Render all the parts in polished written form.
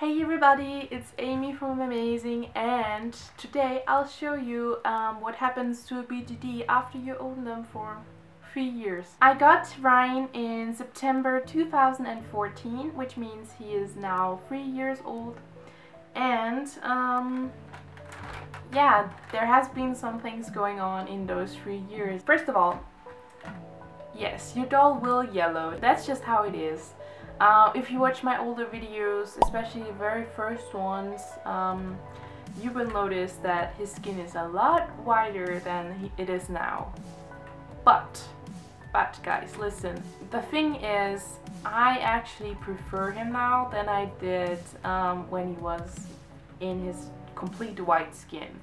Hey everybody, it's Amy from Amazing, and today I'll show you what happens to a BJD after you own them for 3 years. I got Ryan in September 2014, which means he is now 3 years old, and yeah, there has been some things going on in those 3 years. First of all, yes, your doll will yellow. That's just how it is. If you watch my older videos, especially the very first ones, you will notice that his skin is a lot whiter than it is now. But guys, listen, the thing is, I actually prefer him now than I did when he was in his complete white skin.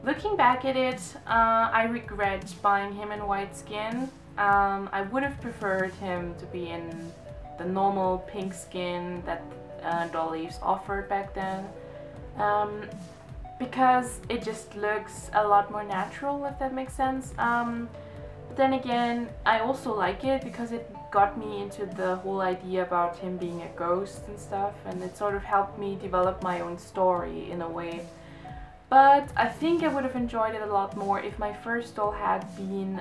Looking back at it, I regret buying him in white skin. I would have preferred him to be in the normal pink skin that dollies offered back then, because it just looks a lot more natural, if that makes sense. But then again, I also like it because it got me into the whole idea about him being a ghost and stuff, and it sort of helped me develop my own story in a way. But I think I would have enjoyed it a lot more if my first doll had been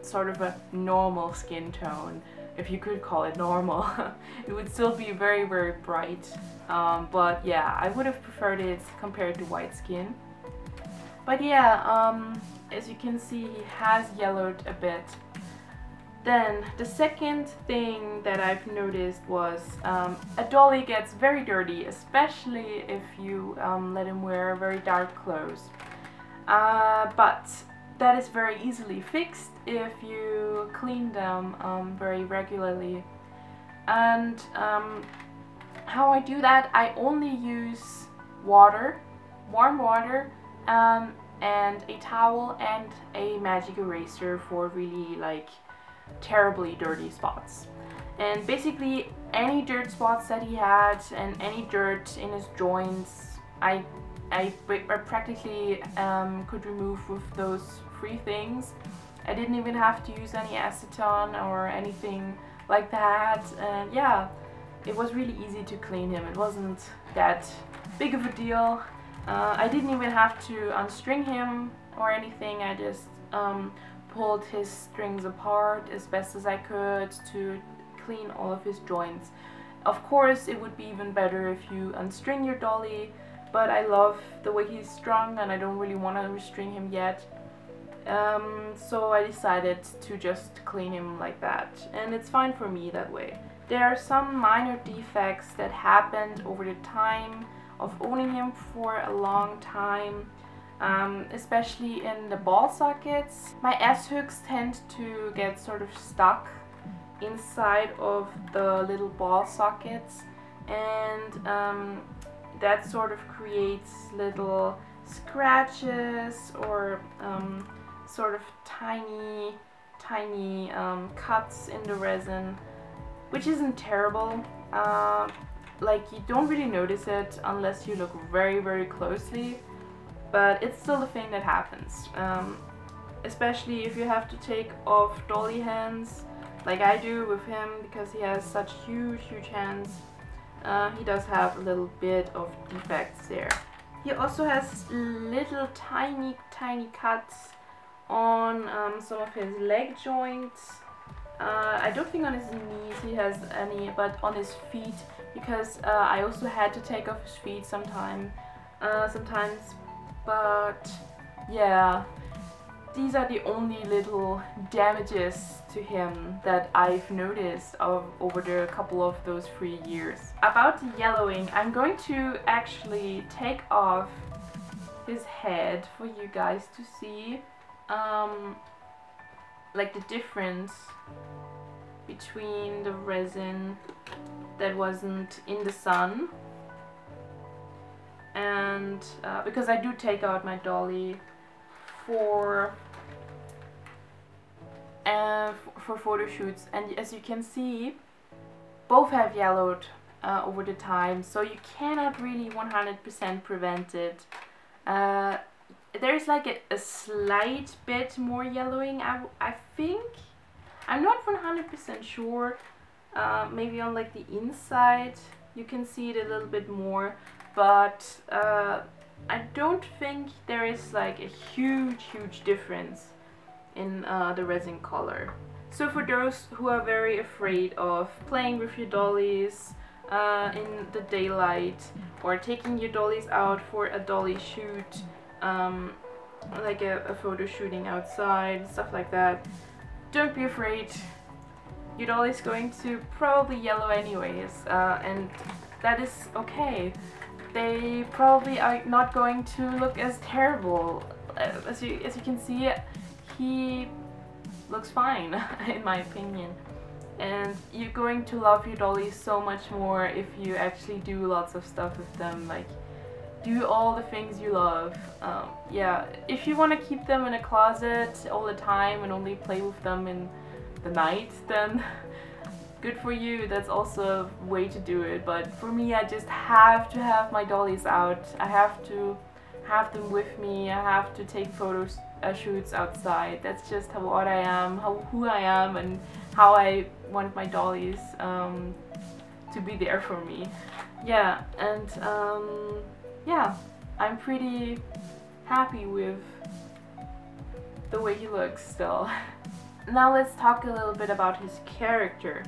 sort of a normal skin tone, if you could call it normal. It would still be very, very bright, but yeah, I would have preferred it compared to white skin. But yeah, as you can see, he has yellowed a bit. Then the second thing that I've noticed was a dolly gets very dirty, especially if you let him wear very dark clothes. But that is very easily fixed if you clean them very regularly. And how I do that, I only use water, warm water, and a towel and a magic eraser for really like terribly dirty spots. And basically any dirt spots that he had and any dirt in his joints, I practically could remove with those 3 things. I didn't even have to use any acetone or anything like that, and yeah, it was really easy to clean him. It wasn't that big of a deal. I didn't even have to unstring him or anything. I just pulled his strings apart as best as I could to clean all of his joints. Of course, it would be even better if you unstring your dolly, but I love the way he's strung and I don't really want to restring him yet. So I decided to just clean him like that, and it's fine for me that way. There are some minor defects that happened over the time of owning him for a long time, especially in the ball sockets. My S-hooks tend to get sort of stuck inside of the little ball sockets, and that sort of creates little scratches or sort of tiny cuts in the resin, which isn't terrible. Like, you don't really notice it unless you look very, very closely, but it's still a thing that happens, especially if you have to take off dolly hands like I do with him, because he has such huge hands. He does have a little bit of defects there. He also has little tiny cuts on some of his leg joints. I don't think on his knees he has any, but on his feet, because I also had to take off his feet sometimes. But yeah, these are the only little damages to him that I've noticed over the couple of those 3 years. About the yellowing, I'm going to actually take off his head for you guys to see like the difference between the resin that wasn't in the sun, and because I do take out my dolly for photo shoots, and as you can see, both have yellowed over the time, so you cannot really 100% prevent it. There's like a slight bit more yellowing, I think. I'm not 100% sure. Maybe on like the inside you can see it a little bit more, but I don't think there is like a huge difference in the resin color. So for those who are very afraid of playing with your dollies in the daylight, or taking your dollies out for a dolly shoot, like a photo shooting outside, stuff like that, don't be afraid. Your dolly is going to probably yellow anyways, and that is okay. They probably are not going to look as terrible. As you can see, he looks fine in my opinion. And you're going to love your dollies so much more if you actually do lots of stuff with them, like do all the things you love. Yeah, if you want to keep them in a closet all the time and only play with them in the night, then good for you, that's also a way to do it. But for me, I just have to have my dollies out. I have to have them with me. I have to take photos, shoots outside. That's just what I am, who I am, and how I want my dollies to be there for me. Yeah, and yeah, I'm pretty happy with the way he looks still. Now let's talk a little bit about his character.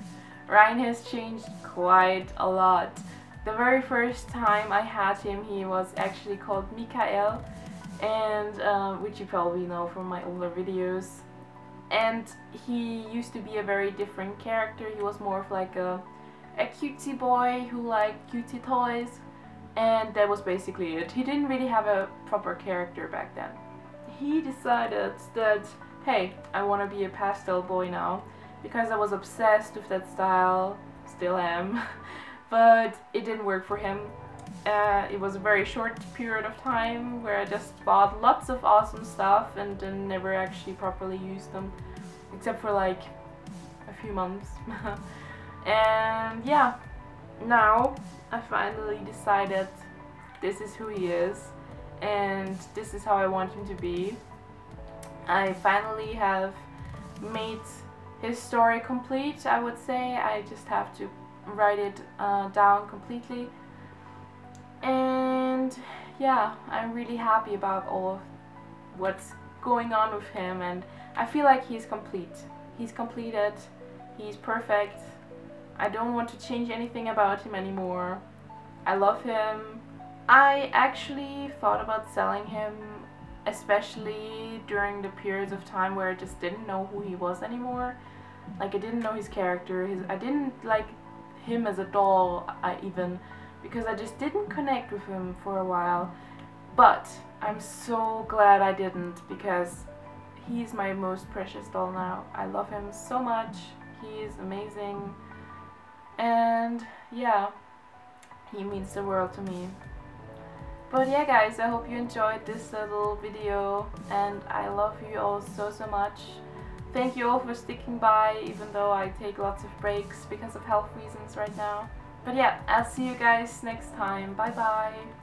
Ryan has changed quite a lot. The very first time I had him, he was actually called Mikael, and which you probably know from my older videos. And he used to be a very different character. He was more of like a cutesy boy who liked cutesy toys, and that was basically it. He didn't really have a proper character back then. He decided that, hey, I want to be a pastel boy now, because I was obsessed with that style, still am, but it didn't work for him. It was a very short period of time where I just bought lots of awesome stuff and then never actually properly used them, except for like a few months. And yeah, now I finally decided this is who he is and this is how I want him to be. I finally have made his story complete, I would say. I just have to write it down completely. And yeah, I'm really happy about all of what's going on with him, and I feel like he's complete. He's completed, he's perfect. I don't want to change anything about him anymore. I love him. I actually thought about selling him, especially during the periods of time where I just didn't know who he was anymore. Like, I didn't know his character, I didn't like him as a doll, because I just didn't connect with him for a while. But I'm so glad I didn't, because he's my most precious doll now. I love him so much. He is amazing. And yeah, he means the world to me. But yeah guys, I hope you enjoyed this little video, and I love you all so much. Thank you all for sticking by, even though I take lots of breaks because of health reasons right now. But yeah, I'll see you guys next time. Bye bye!